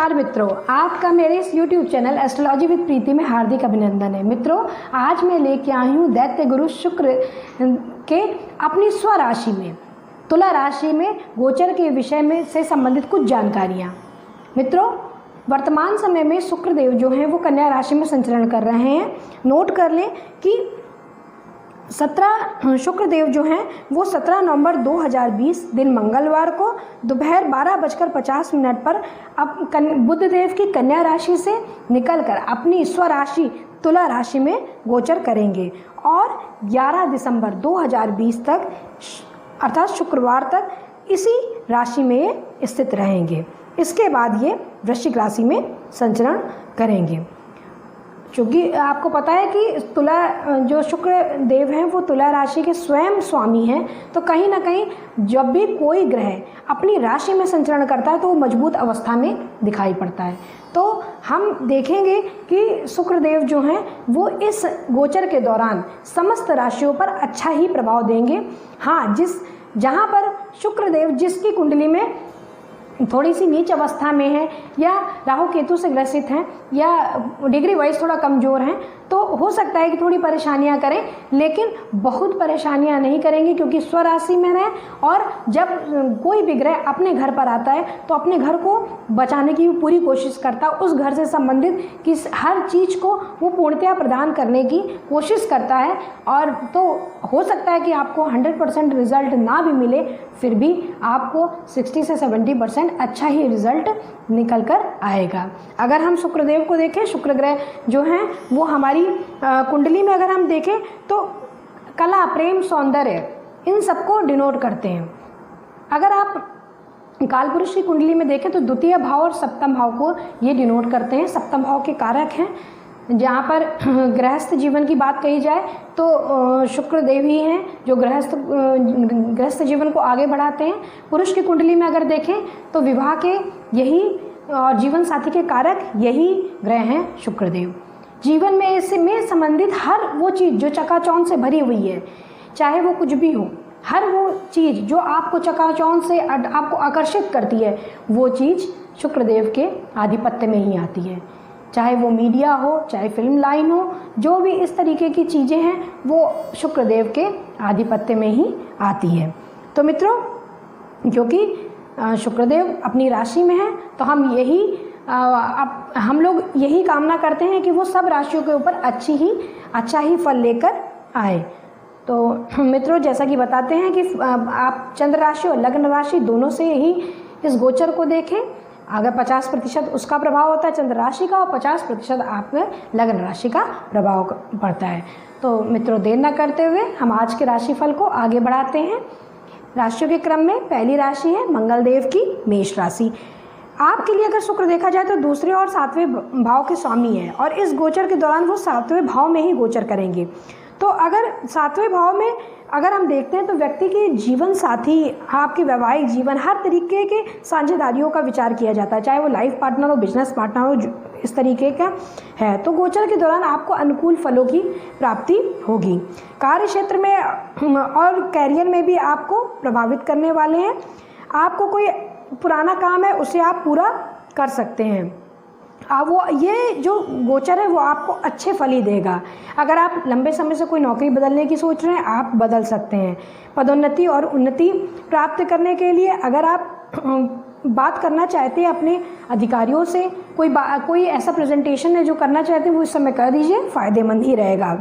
नमस्कार मित्रों, आपका मेरे इस YouTube चैनल एस्ट्रोलॉजी विद प्रीति में हार्दिक अभिनंदन है। मित्रों, आज मैं लेके आई हूँ दैत्य गुरु शुक्र के अपनी स्वराशि में तुला राशि में गोचर के विषय में से संबंधित कुछ जानकारियाँ। मित्रों, वर्तमान समय में शुक्र देव जो हैं वो कन्या राशि में संचरण कर रहे हैं। नोट कर लें कि 17 शुक्र देव जो हैं वो 17 नवंबर 2020 दिन मंगलवार को दोपहर 12:50 पर अब बुध देव की कन्या राशि से निकलकर अपनी स्वराशि तुला राशि में गोचर करेंगे और 11 दिसंबर 2020 तक अर्थात शुक्रवार तक इसी राशि में स्थित रहेंगे। इसके बाद ये वृश्चिक राशि में संचरण करेंगे। क्योंकि आपको पता है कि तुला जो शुक्र देव हैं वो तुला राशि के स्वयं स्वामी हैं, तो कहीं ना कहीं जब भी कोई ग्रह अपनी राशि में संचरण करता है तो वो मजबूत अवस्था में दिखाई पड़ता है। तो हम देखेंगे कि शुक्र देव जो हैं वो इस गोचर के दौरान समस्त राशियों पर अच्छा ही प्रभाव देंगे। हाँ, जहाँ पर शुक्र देव जिसकी कुंडली में थोड़ी सी नीच अवस्था में है या राहु केतु से ग्रसित हैं या डिग्री वाइज थोड़ा कमज़ोर हैं, तो हो सकता है कि थोड़ी परेशानियां करें, लेकिन बहुत परेशानियां नहीं करेंगे क्योंकि स्वराशि में रहें। और जब कोई भी ग्रह अपने घर पर आता है तो अपने घर को बचाने की पूरी कोशिश करता है, उस घर से संबंधित कि हर चीज़ को वो पूर्णतया प्रदान करने की कोशिश करता है। और तो हो सकता है कि आपको 100% रिजल्ट ना भी मिले, फिर भी आपको 60 से 70% अच्छा ही रिजल्ट निकल कर आएगा। अगर हम शुक्रदेव को देखें, शुक्र ग्रह जो हैं वो हमारी कुंडली में अगर हम देखें तो कला, प्रेम, सौंदर्य इन सबको डिनोट करते हैं। अगर आप कालपुरुष की कुंडली में देखें तो द्वितीय भाव और सप्तम भाव को ये डिनोट करते हैं। सप्तम भाव के कारक हैं। जहाँ पर गृहस्थ जीवन की बात कही जाए तो शुक्र देव ही हैं जो गृहस्थ जीवन को आगे बढ़ाते हैं। पुरुष की कुंडली में अगर देखें तो विवाह के यही और जीवन साथी के कारक यही ग्रह हैं शुक्र देव। जीवन में इसमें संबंधित हर वो चीज़ जो चकाचौंध से भरी हुई है, चाहे वो कुछ भी हो, हर वो चीज़ जो आपको चकाचौंध से आपको आकर्षित करती है, वो चीज़ शुक्र देव के आधिपत्य में ही आती है। चाहे वो मीडिया हो, चाहे फिल्म लाइन हो, जो भी इस तरीके की चीज़ें हैं वो शुक्र देव के आधिपत्य में ही आती है। तो मित्रों, क्योंकि शुक्रदेव अपनी राशि में है तो हम लोग यही कामना करते हैं कि वो सब राशियों के ऊपर अच्छा ही फल लेकर आए। तो मित्रों, जैसा कि बताते हैं कि आप चंद्र राशि और लग्न राशि दोनों से ही इस गोचर को देखें। अगर 50% उसका प्रभाव होता है चंद्र राशि का और 50% आपके लग्न राशि का प्रभाव पड़ता है। तो मित्रों, देर न करते हुए हम आज के राशिफल को आगे बढ़ाते हैं। राशियों के क्रम में पहली राशि है मंगल देव की मेष राशि। आपके लिए अगर शुक्र देखा जाए तो दूसरे और 7वें भाव के स्वामी है और इस गोचर के दौरान वो 7वें भाव में ही गोचर करेंगे। तो अगर 7वें भाव में अगर हम देखते हैं तो व्यक्ति के जीवन साथी, आपके वैवाहिक जीवन, हर तरीके के साझेदारियों का विचार किया जाता है, चाहे वो लाइफ पार्टनर हो, बिजनेस पार्टनर हो, इस तरीके का है। तो गोचर के दौरान आपको अनुकूल फलों की प्राप्ति होगी। कार्य क्षेत्र में और कैरियर में भी आपको प्रभावित करने वाले हैं। आपको कोई पुराना काम है उसे आप पूरा कर सकते हैं। वो ये जो गोचर है वो आपको अच्छे फल ही देगा। अगर आप लंबे समय से कोई नौकरी बदलने की सोच रहे हैं, आप बदल सकते हैं। पदोन्नति और उन्नति प्राप्त करने के लिए अगर आप बात करना चाहते हैं अपने अधिकारियों से, कोई ऐसा प्रेजेंटेशन है जो करना चाहते हैं, वो इस समय कर दीजिए, फ़ायदेमंद ही रहेगा।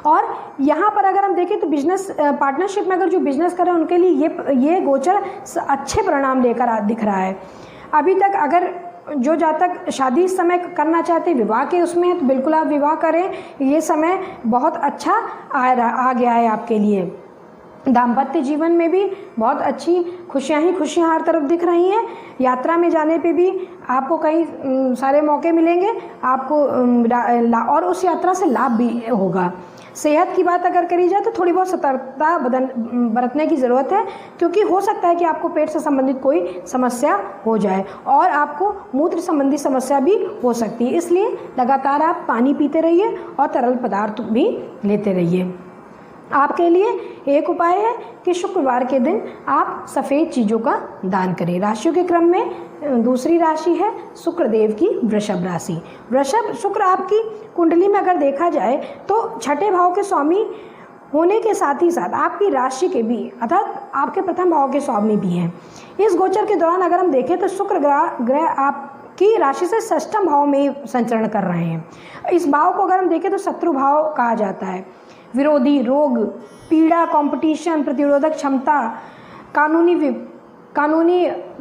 और यहाँ पर अगर हम देखें तो बिजनेस पार्टनरशिप में अगर जो बिजनेस कर रहे हैं उनके लिए ये गोचर अच्छे परिणाम लेकर दिख रहा है। अभी तक अगर जो जातक शादी इस समय करना चाहते हैं, विवाह के उसमें है, तो बिल्कुल आप विवाह करें। ये समय बहुत अच्छा आ गया है आपके लिए। दाम्पत्य जीवन में भी बहुत अच्छी खुशियाँ ही खुशियाँ हर तरफ दिख रही हैं। यात्रा में जाने पे भी आपको कई सारे मौके मिलेंगे आपको और उस यात्रा से लाभ भी होगा। सेहत की बात अगर करी जाए तो थोड़ी बहुत सतर्कता बरतने की ज़रूरत है, क्योंकि हो सकता है कि आपको पेट से संबंधित कोई समस्या हो जाए और आपको मूत्र संबंधी समस्या भी हो सकती है। इसलिए लगातार आप पानी पीते रहिए और तरल पदार्थ भी लेते रहिए। आपके लिए एक उपाय है कि शुक्रवार के दिन आप सफ़ेद चीज़ों का दान करें। राशियों के क्रम में दूसरी राशि है शुक्रदेव की वृषभ राशि। वृषभ शुक्र आपकी कुंडली में अगर देखा जाए तो छठे भाव के स्वामी होने के साथ ही साथ आपकी राशि के भी अर्थात आपके प्रथम भाव के स्वामी भी हैं। इस गोचर के दौरान अगर हम देखें तो शुक्र ग्रह आपकी राशि से षष्ठम भाव में संचरण कर रहे हैं। इस भाव को अगर हम देखें तो शत्रु भाव कहा जाता है। विरोधी, रोग, पीड़ा, कंपटीशन, प्रतिरोधक क्षमता, कानूनी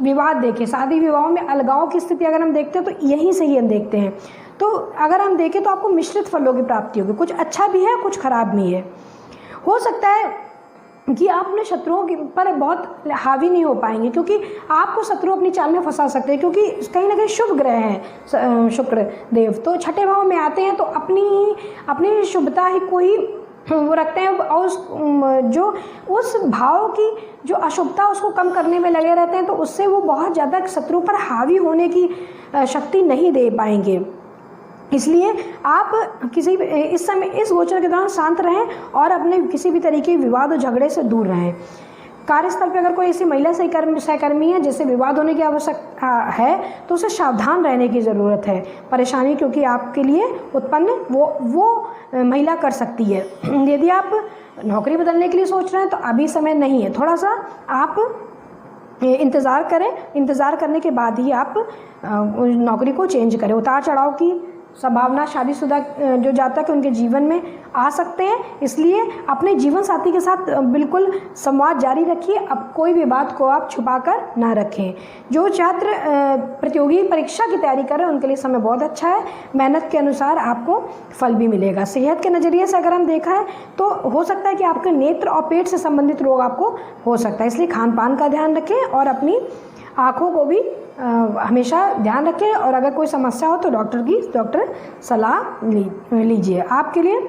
विवाद देखें, शादी विवाहों में अलगाव की स्थिति अगर हम देखते हैं तो यहीं से ही हम देखते हैं। तो अगर हम देखें तो आपको मिश्रित फलों की प्राप्ति होगी, कुछ अच्छा भी है कुछ खराब भी है। हो सकता है कि आप अपने शत्रुओं पर बहुत हावी नहीं हो पाएंगे क्योंकि आपको शत्रु अपनी चाल में फंसा सकते हैं, क्योंकि कहीं ना कहीं शुभ ग्रह हैं शुक्र देव, तो छठे भाव में आते हैं तो अपनी शुभता ही को ही वो रखते हैं और उस भाव की जो अशुभता उसको कम करने में लगे रहते हैं, तो उससे वो बहुत ज़्यादा शत्रु पर हावी होने की शक्ति नहीं दे पाएंगे। इसलिए आप इस समय इस गोचर के दौरान शांत रहें और अपने किसी भी तरीके के विवाद और झगड़े से दूर रहें। कार्यस्थल पर अगर कोई ऐसी महिला सहकर्मी है जिससे विवाद होने की आवश्यकता है तो उसे सावधान रहने की ज़रूरत है। परेशानी क्योंकि आपके लिए उत्पन्न वो महिला कर सकती है। यदि आप नौकरी बदलने के लिए सोच रहे हैं तो अभी समय नहीं है, थोड़ा सा आप इंतज़ार करें। इंतज़ार करने के बाद ही आप नौकरी को चेंज करें। उतार चढ़ाव की संभावना शादीशुदा जो जातक है उनके जीवन में आ सकते हैं, इसलिए अपने जीवन साथी के साथ बिल्कुल संवाद जारी रखिए। अब कोई भी बात को आप छुपा कर ना रखें। जो छात्र प्रतियोगी परीक्षा की तैयारी कर रहे हैं उनके लिए समय बहुत अच्छा है। मेहनत के अनुसार आपको फल भी मिलेगा। सेहत के नज़रिए से अगर हम देखा है तो हो सकता है कि आपके नेत्र और पेट से संबंधित रोग आपको हो सकता है, इसलिए खान पान का ध्यान रखें और अपनी आँखों को भी हमेशा ध्यान रखें। और अगर कोई समस्या हो तो डॉक्टर सलाह लीजिए। आपके लिए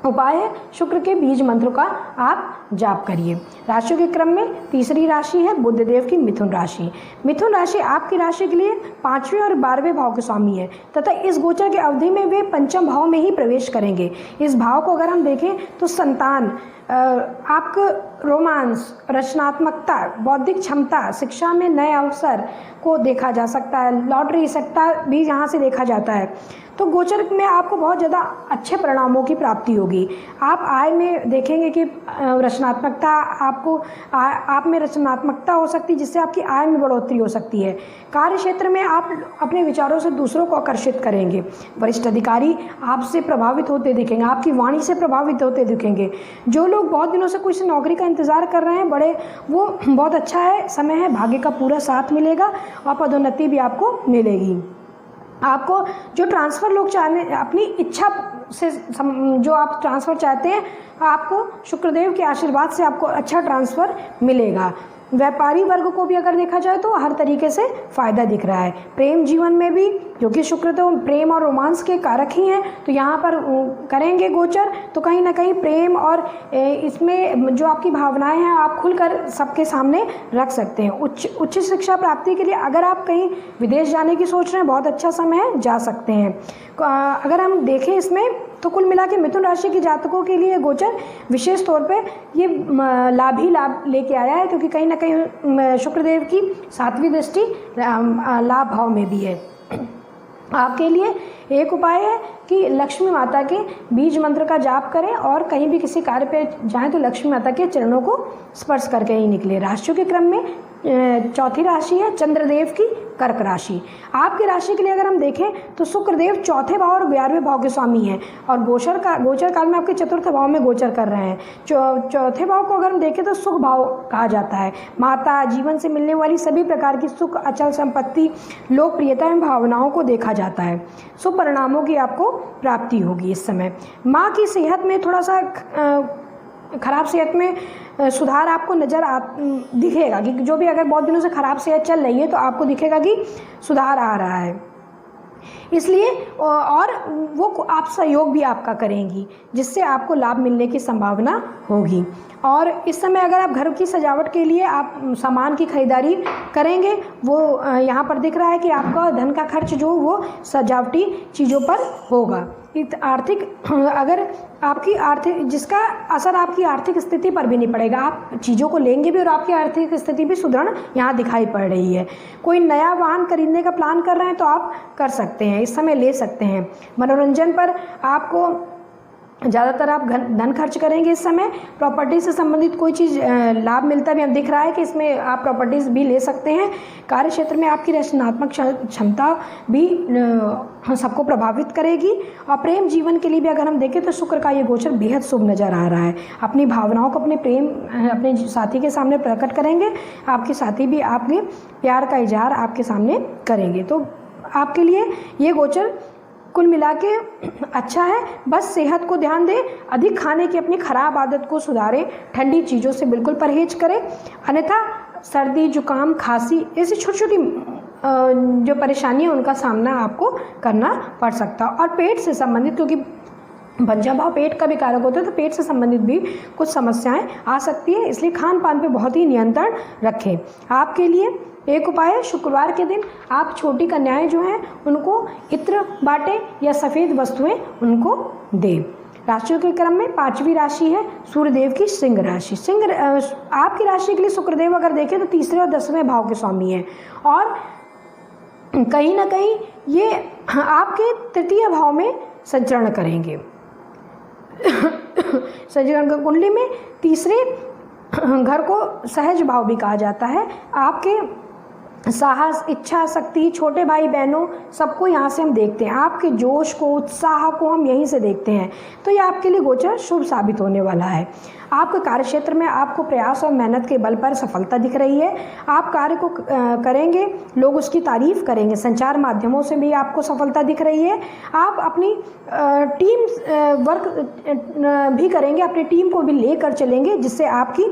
उपाय है शुक्र के बीज मंत्र का आप जाप करिए। राशियों के क्रम में तीसरी राशि है बुधदेव की मिथुन राशि। मिथुन राशि आपकी राशि के लिए 5वें और 12वें भाव के स्वामी है तथा इस गोचर की अवधि में वे पंचम भाव में ही प्रवेश करेंगे। इस भाव को अगर हम देखें तो संतान, आपका रोमांस, रचनात्मकता, बौद्धिक क्षमता, शिक्षा में नए अवसर को देखा जा सकता है। लॉटरी सट्टा भी यहाँ से देखा जाता है। तो गोचर में आपको बहुत ज़्यादा अच्छे परिणामों की प्राप्ति होगी। आप आय में देखेंगे कि रचनात्मकता आप में रचनात्मकता हो सकती है जिससे आपकी आय में बढ़ोतरी हो सकती है। कार्य क्षेत्र में आप अपने विचारों से दूसरों को आकर्षित करेंगे। वरिष्ठ अधिकारी आपसे प्रभावित होते दिखेंगे, आपकी वाणी से प्रभावित होते दिखेंगे। जो लोग बहुत दिनों से कुछ नौकरी का इंतज़ार कर रहे हैं वो बहुत अच्छा है, समय है, भाग्य का पूरा साथ मिलेगा और पदोन्नति भी आपको मिलेगी। आपको जो ट्रांसफ़र लोग चाहने अपनी इच्छा से जो आप ट्रांसफ़र चाहते हैं आपको शुक्रदेव के आशीर्वाद से आपको अच्छा ट्रांसफ़र मिलेगा। व्यापारी वर्ग को भी अगर देखा जाए तो हर तरीके से फ़ायदा दिख रहा है। प्रेम जीवन में भी जो कि शुक्र तो प्रेम और रोमांस के कारक ही हैं, तो यहाँ पर करेंगे गोचर तो कहीं ना कहीं प्रेम और इसमें जो आपकी भावनाएं हैं आप खुलकर सबके सामने रख सकते हैं। उच्च शिक्षा प्राप्ति के लिए अगर आप कहीं विदेश जाने की सोच रहे हैं बहुत अच्छा समय है, जा सकते हैं। अगर हम देखें इसमें तो कुल मिला के मिथुन राशि के जातकों के लिए गोचर विशेष तौर पे ये लाभ ही लाभ लेके आया है, क्योंकि कहीं ना कहीं शुक्रदेव की 7वीं दृष्टि लाभ भाव में भी है। आपके लिए एक उपाय है कि लक्ष्मी माता के बीज मंत्र का जाप करें और कहीं भी किसी कार्य पे जाएं तो लक्ष्मी माता के चरणों को स्पर्श करके ही निकले। राशियों के क्रम में चौथी राशि है चंद्रदेव की कर्क राशि। आपकी राशि के लिए अगर हम देखें तो शुक्रदेव चौथे भाव और 11वें भाव के स्वामी हैं और गोचर काल में आपके चतुर्थ भाव में गोचर कर रहे हैं। चौथे भाव को अगर हम देखें तो सुख भाव कहा जाता है। माता, जीवन से मिलने वाली सभी प्रकार की सुख, अचल संपत्ति, लोकप्रियता एवं भावनाओं को देखा जाता है। शुभ परिणामों की आपको प्राप्ति होगी इस समय। माँ की सेहत में थोड़ा सा खराब सेहत में सुधार आपको दिखेगा कि जो भी अगर बहुत दिनों से खराब सेहत चल रही है तो आपको दिखेगा कि सुधार आ रहा है। इसलिए और वो आप सहयोग भी आपका करेंगी जिससे आपको लाभ मिलने की संभावना होगी। और इस समय अगर आप घर की सजावट के लिए आप सामान की खरीदारी करेंगे वो यहाँ पर दिख रहा है कि आपका धन का खर्च जो वो सजावटी चीज़ों पर होगा। आर्थिक, अगर आपकी आर्थिक, जिसका असर आपकी आर्थिक स्थिति पर भी नहीं पड़ेगा। आप चीज़ों को लेंगे भी और आपकी आर्थिक स्थिति भी सुदृढ़ यहाँ दिखाई पड़ रही है। कोई नया वाहन खरीदने का प्लान कर रहे हैं तो आप कर सकते हैं, इस समय ले सकते हैं। मनोरंजन पर आपको ज़्यादातर आप धन खर्च करेंगे इस समय। प्रॉपर्टी से संबंधित कोई चीज़ लाभ मिलता भी हमें दिख रहा है कि इसमें आप प्रॉपर्टीज़ भी ले सकते हैं। कार्य क्षेत्र में आपकी रचनात्मक क्षमता भी सबको प्रभावित करेगी। और प्रेम जीवन के लिए भी अगर हम देखें तो शुक्र का ये गोचर बेहद शुभ नज़र आ रहा है। अपनी भावनाओं को अपने साथी के सामने प्रकट करेंगे, आपके साथी भी आपके प्यार का इजहार आपके सामने करेंगे। तो आपके लिए ये गोचर कुल मिला के अच्छा है। बस सेहत को ध्यान दें, अधिक खाने की अपनी खराब आदत को सुधारें, ठंडी चीज़ों से बिल्कुल परहेज करें, अन्यथा सर्दी, जुकाम, खांसी ऐसी छोटी छोटी जो परेशानी है उनका सामना आपको करना पड़ सकता है। और पेट से संबंधित, क्योंकि पंचम भाव पेट का भी कारक होता है, तो पेट से संबंधित भी कुछ समस्याएं आ सकती है, इसलिए खान पान पे बहुत ही नियंत्रण रखें। आपके लिए एक उपाय है, शुक्रवार के दिन आप छोटी कन्याएं जो हैं उनको इत्र बाटें या सफ़ेद वस्तुएं उनको दें। राशियों के क्रम में 5वीं राशि है सूर्यदेव की सिंह राशि। आपकी राशि के लिए शुक्रदेव अगर देखें तो 3रे और 10वें भाव के स्वामी हैं, और कहीं ना कहीं ये आपके 3य भाव में संचरण करेंगे। संचरण कुंडली में 3रे घर को सहज भाव भी कहा जाता है। आपके साहस, इच्छा शक्ति, छोटे भाई बहनों सबको यहाँ से हम देखते हैं, आपके जोश को, उत्साह को हम यहीं से देखते हैं। तो ये आपके लिए गोचर शुभ साबित होने वाला है। आपके कार्यक्षेत्र में आपको प्रयास और मेहनत के बल पर सफलता दिख रही है। आप कार्य को करेंगे, लोग उसकी तारीफ करेंगे। संचार माध्यमों से भी आपको सफलता दिख रही है। आप अपनी टीम वर्क भी करेंगे, अपनी टीम को भी लेकर चलेंगे, जिससे आपकी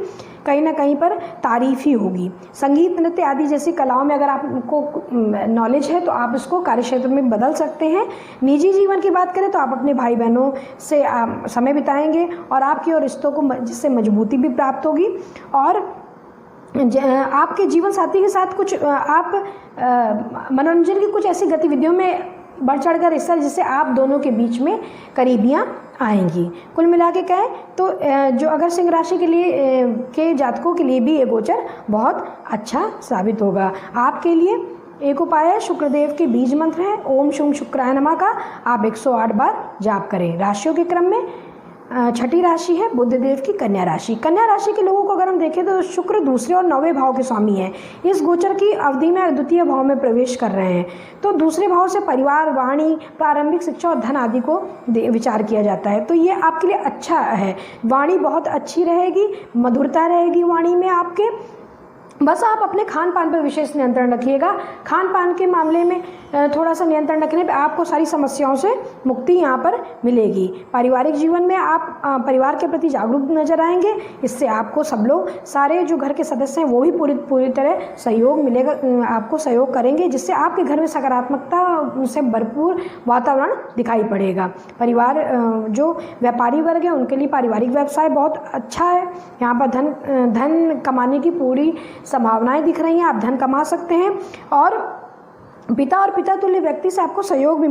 कहीं ना कहीं पर तारीफ ही होगी। संगीत, नृत्य आदि जैसी कलाओं में अगर आपको नॉलेज है तो आप इसको कार्यक्षेत्र में बदल सकते हैं। निजी जीवन की बात करें तो आप अपने भाई बहनों से समय बिताएंगे और आपकी और रिश्तों को जिससे मजबूती भी प्राप्त होगी। और आपके जीवन साथी के साथ कुछ आप मनोरंजन की कुछ ऐसी गतिविधियों में बढ़ चढ़ कर हिस्सा, जिससे आप दोनों के बीच में करीबियाँ आएंगी। कुल मिला के कहें तो जो अगर सिंह राशि के लिए के जातकों के लिए भी ये गोचर बहुत अच्छा साबित होगा। आपके लिए एक उपाय है, शुक्रदेव के बीज मंत्र है ओम शुम शुक्राय नमः का आप 108 बार जाप करें। राशियों के क्रम में 6ठी राशि है बुधदेव की कन्या राशि। कन्या राशि के लोगों को अगर हम देखें तो शुक्र 2रे और 9वें भाव के स्वामी हैं। इस गोचर की अवधि में 2य भाव में प्रवेश कर रहे हैं, तो 2रे भाव से परिवार, वाणी, प्रारंभिक शिक्षा और धन आदि को विचार किया जाता है। तो ये आपके लिए अच्छा है। वाणी बहुत अच्छी रहेगी, मधुरता रहेगी वाणी में आपके। बस आप अपने खान पान पर विशेष नियंत्रण रखिएगा। खान पान के मामले में थोड़ा सा नियंत्रण रखने पे आपको सारी समस्याओं से मुक्ति यहाँ पर मिलेगी। पारिवारिक जीवन में आप परिवार के प्रति जागरूक नजर आएंगे, इससे आपको सब लोग, सारे जो घर के सदस्य हैं वो भी पूरी तरह सहयोग मिलेगा, आपको सहयोग करेंगे, जिससे आपके घर में सकारात्मकता से भरपूर वातावरण दिखाई पड़ेगा। परिवार जो व्यापारी वर्ग है उनके लिए पारिवारिक व्यवसाय बहुत अच्छा है। यहाँ पर धन कमाने की पूरी संभावनाएं दिख रही हैं, आप धन कमा सकते हैं। और पिता तुल्य व्यक्ति से आपको सहयोग भी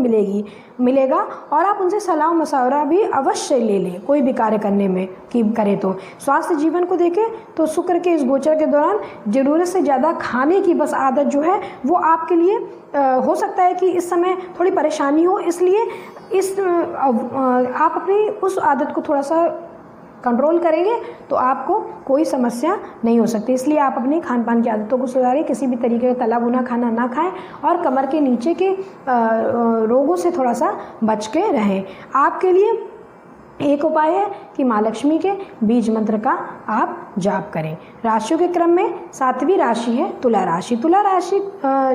मिलेगा और आप उनसे सलाह मशवरा भी अवश्य ले लें कोई भी कार्य करने में करें तो। स्वास्थ्य जीवन को देखें तो शुक्र के इस गोचर के दौरान ज़रूरत से ज़्यादा खाने की बस आदत जो है वो आपके लिए हो सकता है कि इस समय थोड़ी परेशानी हो, इसलिए आप अपनी उस आदत को थोड़ा सा कंट्रोल करेंगे तो आपको कोई समस्या नहीं हो सकती। इसलिए आप अपनी खान पान की आदतों को सुधारें, किसी भी तरीके का तला भुना खाना ना खाएं और कमर के नीचे के रोगों से थोड़ा सा बच के रहें। आपके लिए एक उपाय है कि माँ लक्ष्मी के बीज मंत्र का आप जाप करें। राशियों के क्रम में 7वीं राशि है तुला राशि। तुला राशि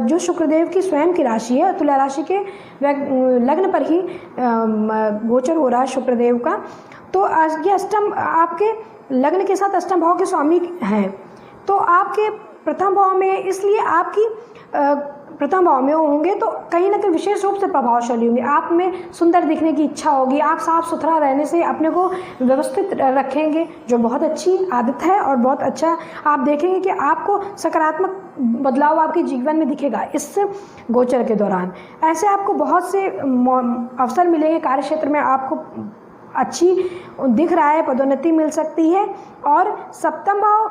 जो शुक्रदेव की स्वयं की राशि है, तुला राशि के लग्न पर ही गोचर हो रहा है शुक्रदेव का। तो ये अष्टम आपके लग्न के साथ अष्टम भाव के स्वामी हैं, तो आपके प्रथम भाव में, इसलिए आपकी प्रथम भाव में होंगे तो कहीं ना कहीं विशेष रूप से प्रभावशाली होंगे। आप में सुंदर दिखने की इच्छा होगी, आप साफ सुथरा रहने से अपने को व्यवस्थित रखेंगे, जो बहुत अच्छी आदत है और बहुत अच्छा आप देखेंगे कि आपको सकारात्मक बदलाव आपके जीवन में दिखेगा इस गोचर के दौरान। ऐसे आपको बहुत से अवसर मिलेंगे, कार्य क्षेत्र में आपको अच्छी दिख रहा है, पदोन्नति मिल सकती है। और सप्तम भाव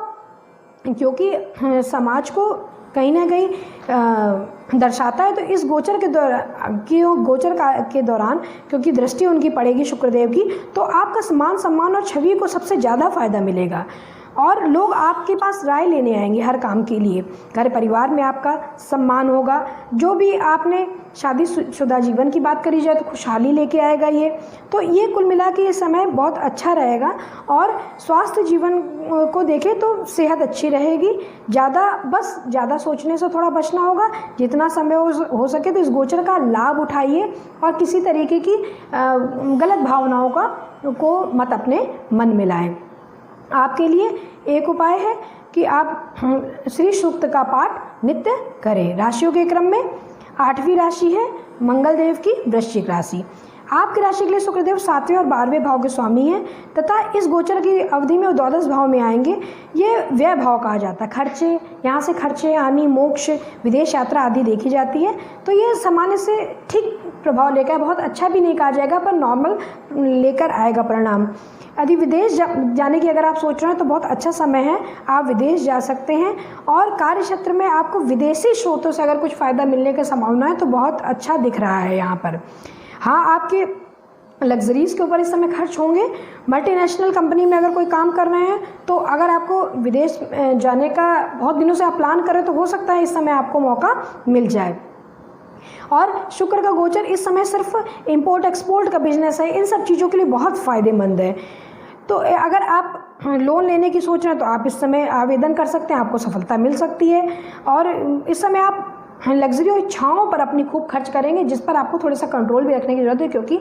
क्योंकि समाज को कहीं ना कहीं दर्शाता है, तो इस गोचर के दौरान क्योंकि दृष्टि उनकी पड़ेगी शुक्रदेव की, तो आपका मान सम्मान और छवि को सबसे ज़्यादा फायदा मिलेगा और लोग आपके पास राय लेने आएंगे हर काम के लिए। घर परिवार में आपका सम्मान होगा। जो भी आपने शादीशुदा जीवन की बात करी जाए तो खुशहाली लेके आएगा ये। तो ये कुल मिला के ये समय बहुत अच्छा रहेगा। और स्वास्थ्य जीवन को देखें तो सेहत अच्छी रहेगी। ज़्यादा सोचने से थोड़ा बचना होगा। जितना समय हो सके तो इस गोचर का लाभ उठाइए और किसी तरीके की गलत भावनाओं को मत अपने मन में लाएं। आपके लिए एक उपाय है कि आप श्री सूक्त का पाठ नित्य करें। राशियों के क्रम में 8वीं राशि है मंगल देव की वृश्चिक राशि। आपकी राशि के लिए शुक्रदेव 7वें और 12वें भाव के स्वामी हैं तथा इस गोचर की अवधि में वो द्वादश भाव में आएंगे। ये व्यय भाव कहा जाता है। खर्चे, यहाँ से खर्चे, हानि, मोक्ष, विदेश यात्रा आदि देखी जाती है। तो ये सामान्य से ठीक प्रभाव लेकर, बहुत अच्छा भी नहीं कहा जाएगा पर नॉर्मल लेकर आएगा परिणाम। यदि विदेश जाने की अगर आप सोच रहे हैं तो बहुत अच्छा समय है, आप विदेश जा सकते हैं। और कार्य क्षेत्र में आपको विदेशी स्रोतों से अगर कुछ फ़ायदा मिलने की संभावना है तो बहुत अच्छा दिख रहा है यहाँ पर। हाँ, आपके लग्जरीज के ऊपर इस समय खर्च होंगे। मल्टीनेशनल कंपनी में अगर कोई काम कर रहे हैं तो अगर आपको विदेश जाने का बहुत दिनों से आप प्लान करें तो हो सकता है इस समय आपको मौका मिल जाए। और शुक्र का गोचर इस समय सिर्फ इंपोर्ट एक्सपोर्ट का बिजनेस है, इन सब चीज़ों के लिए बहुत फ़ायदेमंद है। तो अगर आप लोन लेने की सोच रहे हैं तो आप इस समय आवेदन कर सकते हैं, आपको सफलता मिल सकती है। और इस समय आप लग्जरी और इच्छाओं पर अपनी खूब खर्च करेंगे, जिस पर आपको थोड़ा सा कंट्रोल भी रखने की ज़रूरत है, क्योंकि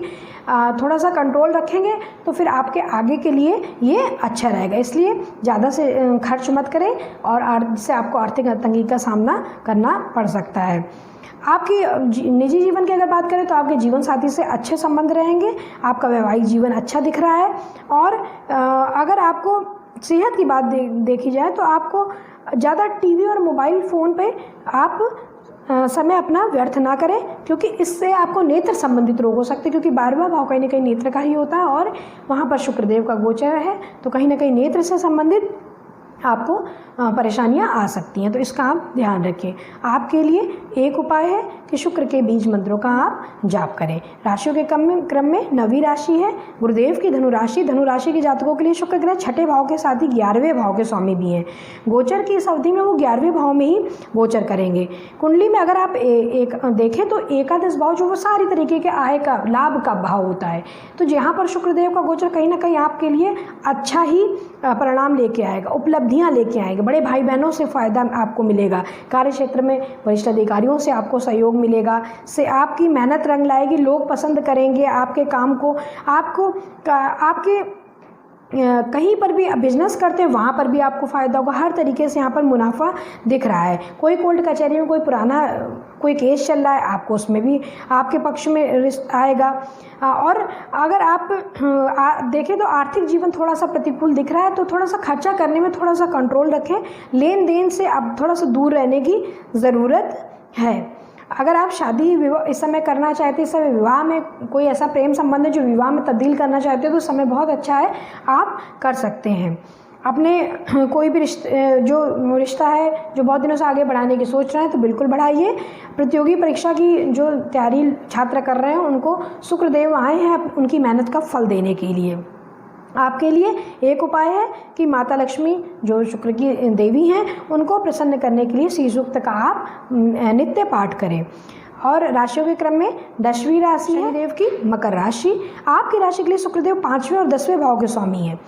थोड़ा सा कंट्रोल रखेंगे तो फिर आपके आगे के लिए ये अच्छा रहेगा। इसलिए ज़्यादा से खर्च मत करें और इससे आपको आर्थिक तंगी का सामना करना पड़ सकता है। आपकी निजी जीवन की अगर बात करें तो आपके जीवन साथी से अच्छे संबंध रहेंगे, आपका वैवाहिक जीवन अच्छा दिख रहा है। और अगर आपको सेहत की बात देखी जाए तो आपको ज़्यादा टीवी और मोबाइल फ़ोन पे आप समय अपना व्यर्थ ना करें, क्योंकि इससे आपको नेत्र संबंधित रोग हो सकते हैं, क्योंकि 12वां भाव कहीं ना कहीं नेत्र का ही होता है और वहाँ पर शुक्रदेव का गोचर है, तो कहीं ना कहीं नेत्र से संबंधित आपको परेशानियां आ सकती हैं। तो इसका आप ध्यान रखें। आपके लिए एक उपाय है कि शुक्र के बीज मंत्रों का आप जाप करें। राशियों के क्रम में 9वीं राशि है गुरुदेव की धनुराशि। धनुराशि के जातकों के लिए शुक्र ग्रह 6ठे भाव के साथ ही 11वें भाव के स्वामी भी हैं। गोचर की इस अवधि में वो 11वें भाव में ही गोचर करेंगे। कुंडली में अगर आप एक देखें तो एकादश भाव जो वो सारी तरीके के आय का, लाभ का भाव होता है, तो जहाँ पर शुक्रदेव का गोचर कहीं ना कहीं आपके लिए अच्छा ही परिणाम लेके आएगा, उपलब्धियाँ लेके आएगा। बड़े भाई बहनों से फ़ायदा आपको मिलेगा। कार्य क्षेत्र में वरिष्ठ अधिकारियों से आपको सहयोग मिलेगा, से आपकी मेहनत रंग लाएगी, लोग पसंद करेंगे आपके काम को। आपके कहीं पर भी बिजनेस करते हैं वहाँ पर भी आपको फ़ायदा होगा। हर तरीके से यहाँ पर मुनाफा दिख रहा है। कोई कोर्ट कचहरी में कोई केस चल रहा है, आपको उसमें भी आपके पक्ष में रिस्क आएगा। और अगर आप देखें तो आर्थिक जीवन थोड़ा सा प्रतिकूल दिख रहा है, तो थोड़ा सा खर्चा करने में थोड़ा सा कंट्रोल रखें। लेन देन से आप थोड़ा सा दूर रहने की ज़रूरत है। अगर आप शादी इस समय करना चाहते हैं, इस समय विवाह में कोई ऐसा प्रेम संबंध है जो विवाह में तब्दील करना चाहते हो, तो समय बहुत अच्छा है, आप कर सकते हैं। अपने कोई भी रिश्ता है जो बहुत दिनों से आगे बढ़ाने की सोच रहे हैं तो बिल्कुल बढ़ाइए। प्रतियोगी परीक्षा की जो तैयारी छात्र कर रहे हैं उनको शुक्रदेव आए हैं उनकी मेहनत का फल देने के लिए। आपके लिए एक उपाय है कि माता लक्ष्मी जो शुक्र की देवी हैं उनको प्रसन्न करने के लिए श्री सूक्त का आप नित्य पाठ करें। और राशियों के क्रम में 10वीं राशि है देव की मकर राशि। आपकी राशि के लिए शुक्रदेव 5वें और 10वें भाव के स्वामी हैं।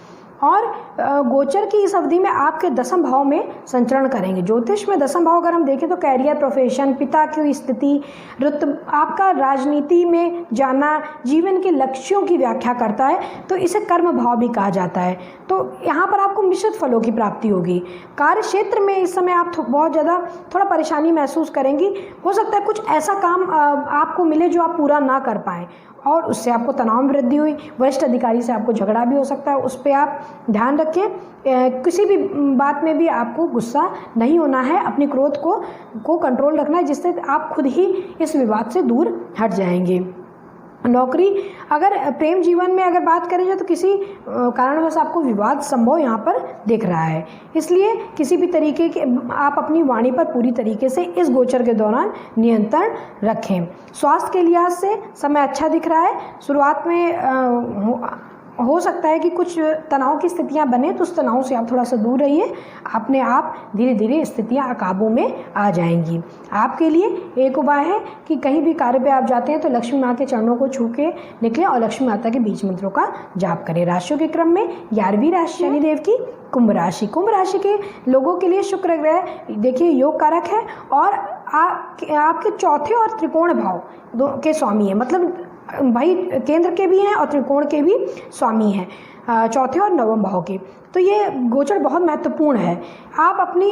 और गोचर की इस अवधि में आपके दसम भाव में संचरण करेंगे। ज्योतिष में दसम भाव अगर हम देखें तो कैरियर, प्रोफेशन, पिता की स्थिति, रुतब, आपका राजनीति में जाना, जीवन के लक्ष्यों की व्याख्या करता है, तो इसे कर्म भाव भी कहा जाता है। तो यहाँ पर आपको मिश्रित फलों की प्राप्ति होगी। कार्य क्षेत्र में इस समय आप बहुत ज़्यादा थोड़ा परेशानी महसूस करेंगी। हो सकता है कुछ ऐसा काम आपको मिले जो आप पूरा ना कर पाएँ और उससे आपको तनाव में वृद्धि हुई। वरिष्ठ अधिकारी से आपको झगड़ा भी हो सकता है, उस पर आप ध्यान रखें। किसी भी बात में भी आपको गुस्सा नहीं होना है, अपने क्रोध को कंट्रोल रखना है, जिससे आप खुद ही इस विवाद से दूर हट जाएंगे। नौकरी, अगर प्रेम जीवन में अगर बात करें जाए तो किसी कारणवश आपको विवाद संभव यहाँ पर दिख रहा है, इसलिए किसी भी तरीके के आप अपनी वाणी पर पूरी तरीके से इस गोचर के दौरान नियंत्रण रखें। स्वास्थ्य के लिहाज से समय अच्छा दिख रहा है। शुरुआत में हो सकता है कि कुछ तनाव की स्थितियां बने, तो उस तनाव से आप थोड़ा सा दूर रहिए। अपने आप धीरे धीरे स्थितियां काबू में आ जाएंगी। आपके लिए एक उपाय है कि कहीं भी कार्य पे आप जाते हैं तो लक्ष्मी माँ के चरणों को छू के निकलें और लक्ष्मी माता के बीज मंत्रों का जाप करें। राशियों के क्रम में 11वीं राशि शनिदेव की कुंभ राशि। कुंभ राशि के लोगों के लिए शुक्र ग्रह देखिए योग कारक है और आपके चौथे और त्रिकोण भाव के स्वामी है, मतलब भाई केंद्र के भी हैं और त्रिकोण के भी स्वामी हैं, चौथे और नवम भाव के। तो ये गोचर बहुत महत्वपूर्ण है। आप अपनी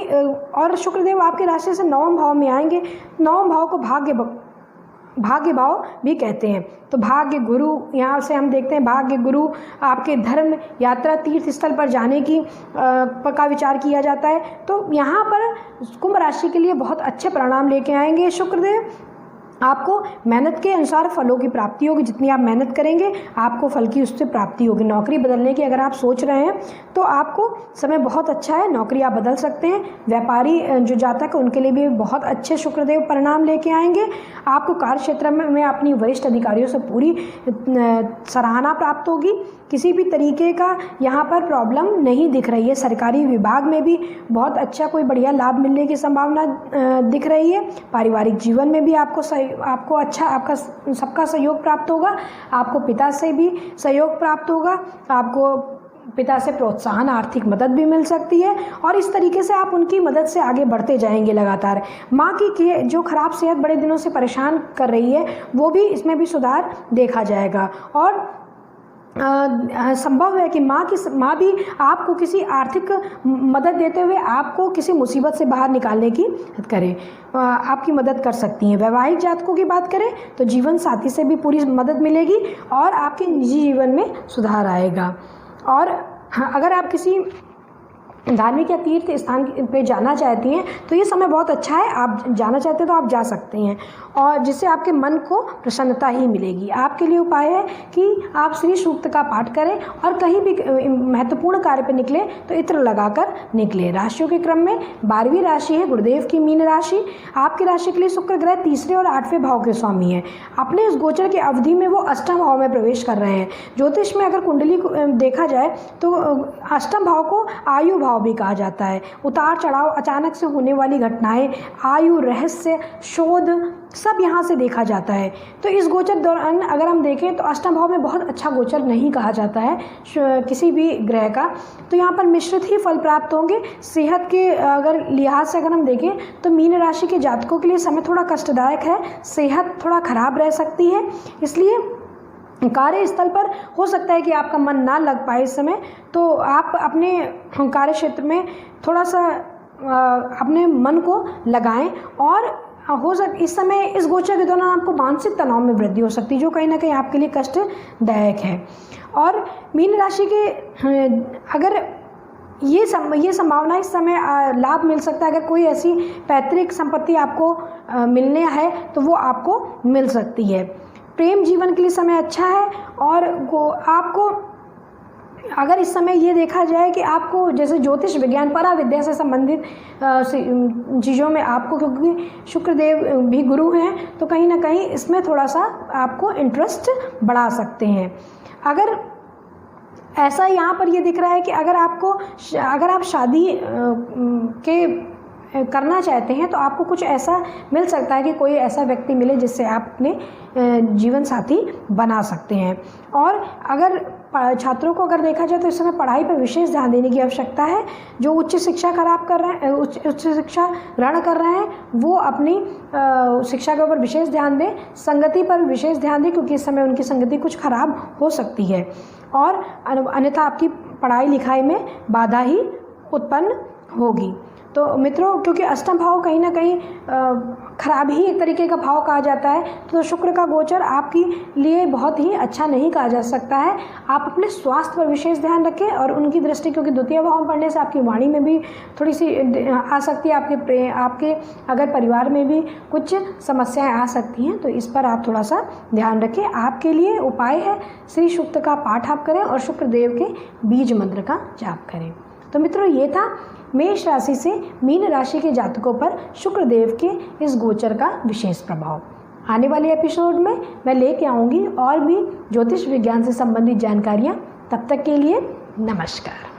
और शुक्रदेव आपके राशि से नवम भाव में आएंगे। नवम भाव को भाग्य भाव भी कहते हैं। तो भाग्य गुरु, यहाँ से हम देखते हैं भाग्य गुरु आपके धर्म, यात्रा, तीर्थ स्थल पर जाने का विचार किया जाता है। तो यहाँ पर कुंभ राशि के लिए बहुत अच्छे परिणाम लेके आएंगे शुक्रदेव। आपको मेहनत के अनुसार फलों की प्राप्ति होगी। जितनी आप मेहनत करेंगे आपको फल की उससे प्राप्ति होगी। नौकरी बदलने की अगर आप सोच रहे हैं तो आपको समय बहुत अच्छा है, नौकरी आप बदल सकते हैं। व्यापारी जो जातक है उनके लिए भी बहुत अच्छे शुक्रदेव परिणाम लेके आएंगे। आपको कार्य क्षेत्र में अपनी वरिष्ठ अधिकारियों से पूरी सराहना प्राप्त होगी। किसी भी तरीके का यहाँ पर प्रॉब्लम नहीं दिख रही है। सरकारी विभाग में भी बहुत अच्छा कोई बढ़िया लाभ मिलने की संभावना दिख रही है। पारिवारिक जीवन में भी आपको अच्छा आपका सबका सहयोग प्राप्त होगा। आपको पिता से भी सहयोग प्राप्त होगा। आपको पिता से प्रोत्साहन, आर्थिक मदद भी मिल सकती है और इस तरीके से आप उनकी मदद से आगे बढ़ते जाएंगे लगातार। माँ की जो खराब सेहत बड़े दिनों से परेशान कर रही है वो भी, इसमें भी सुधार देखा जाएगा। और संभव है कि माँ भी आपको किसी आर्थिक मदद देते हुए आपको किसी मुसीबत से बाहर निकालने की करे, आपकी मदद कर सकती हैं। वैवाहिक जातकों की बात करें तो जीवन साथी से भी पूरी मदद मिलेगी और आपके निजी जीवन में सुधार आएगा। और अगर आप किसी धार्मिक या तीर्थ स्थान पे जाना चाहती हैं तो ये समय बहुत अच्छा है। आप जाना चाहते हैं तो आप जा सकते हैं और जिससे आपके मन को प्रसन्नता ही मिलेगी। आपके लिए उपाय है कि आप श्री सूक्त का पाठ करें और कहीं भी महत्वपूर्ण कार्य पर निकले तो इत्र लगाकर निकले। राशियों के क्रम में 12वीं राशि है गुरुदेव की मीन राशि। आपकी राशि के लिए शुक्र ग्रह तीसरे और 8वें भाव के स्वामी है। अपने इस गोचर की अवधि में वो अष्टम भाव में प्रवेश कर रहे हैं। ज्योतिष में अगर कुंडली को देखा जाए तो अष्टम भाव को आयु भाव भी कहा जाता है। उतार चढ़ाव, अचानक से होने वाली घटनाएं, आयु, रहस्य, शोध सब यहाँ से देखा जाता है। तो इस गोचर दौरान अगर हम देखें तो अष्टम भाव में बहुत अच्छा गोचर नहीं कहा जाता है किसी भी ग्रह का। तो यहाँ पर मिश्रित ही फल प्राप्त होंगे। सेहत के अगर लिहाज से अगर हम देखें तो मीन राशि के जातकों के लिए समय थोड़ा कष्टदायक है। सेहत थोड़ा खराब रह सकती है, इसलिए कार्यस्थल पर हो सकता है कि आपका मन ना लग पाए इस समय। तो आप अपने कार्य क्षेत्र में थोड़ा सा अपने मन को लगाएं और हो सकता इस समय इस गोचर के दौरान आपको मानसिक तनाव में वृद्धि हो सकती है जो कहीं ना कहीं आपके लिए कष्टदायक है। और मीन राशि के अगर ये संभावना इस समय लाभ मिल सकता है। अगर कोई ऐसी पैतृक संपत्ति आपको मिलने है तो वो आपको मिल सकती है। प्रेम जीवन के लिए समय अच्छा है और आपको अगर इस समय ये देखा जाए कि आपको जैसे ज्योतिष विज्ञान परा विद्या से संबंधित चीज़ों में आपको, क्योंकि शुक्रदेव भी गुरु हैं तो कहीं ना कहीं इसमें थोड़ा सा आपको इंटरेस्ट बढ़ा सकते हैं। अगर ऐसा यहाँ पर ये दिख रहा है कि अगर आप शादी के करना चाहते हैं तो आपको कुछ ऐसा मिल सकता है कि कोई ऐसा व्यक्ति मिले जिससे आप अपने जीवन साथी बना सकते हैं। और अगर छात्रों को अगर देखा जाए तो इस समय पढ़ाई पर विशेष ध्यान देने की आवश्यकता है। जो उच्च शिक्षा खराब कर रहे हैं, उच्च शिक्षा ग्रहण कर रहे हैं, वो अपनी शिक्षा के ऊपर विशेष ध्यान दें, संगति पर विशेष ध्यान दें, क्योंकि इस समय उनकी संगति कुछ खराब हो सकती है और अन्यथा आपकी पढ़ाई लिखाई में बाधा ही उत्पन्न होगी। तो मित्रों, क्योंकि अष्टम भाव कहीं ना कहीं खराब ही एक तरीके का भाव कहा जाता है, तो शुक्र का गोचर आपके लिए बहुत ही अच्छा नहीं कहा जा सकता है। आप अपने स्वास्थ्य पर विशेष ध्यान रखें और उनकी दृष्टि, क्योंकि द्वितीय भाव में पढ़ने से आपकी वाणी में भी थोड़ी सी आ सकती है, आपके अगर परिवार में भी कुछ समस्याएं आ सकती हैं, तो इस पर आप थोड़ा सा ध्यान रखें। आपके लिए उपाय है श्री सूक्त का पाठ आप करें और शुक्रदेव के बीज मंत्र का जाप करें। तो मित्रों, ये था मेष राशि से मीन राशि के जातकों पर शुक्रदेव के इस गोचर का विशेष प्रभाव। आने वाले एपिसोड में मैं लेके आऊँगी और भी ज्योतिष विज्ञान से संबंधित जानकारियाँ। तब तक के लिए नमस्कार।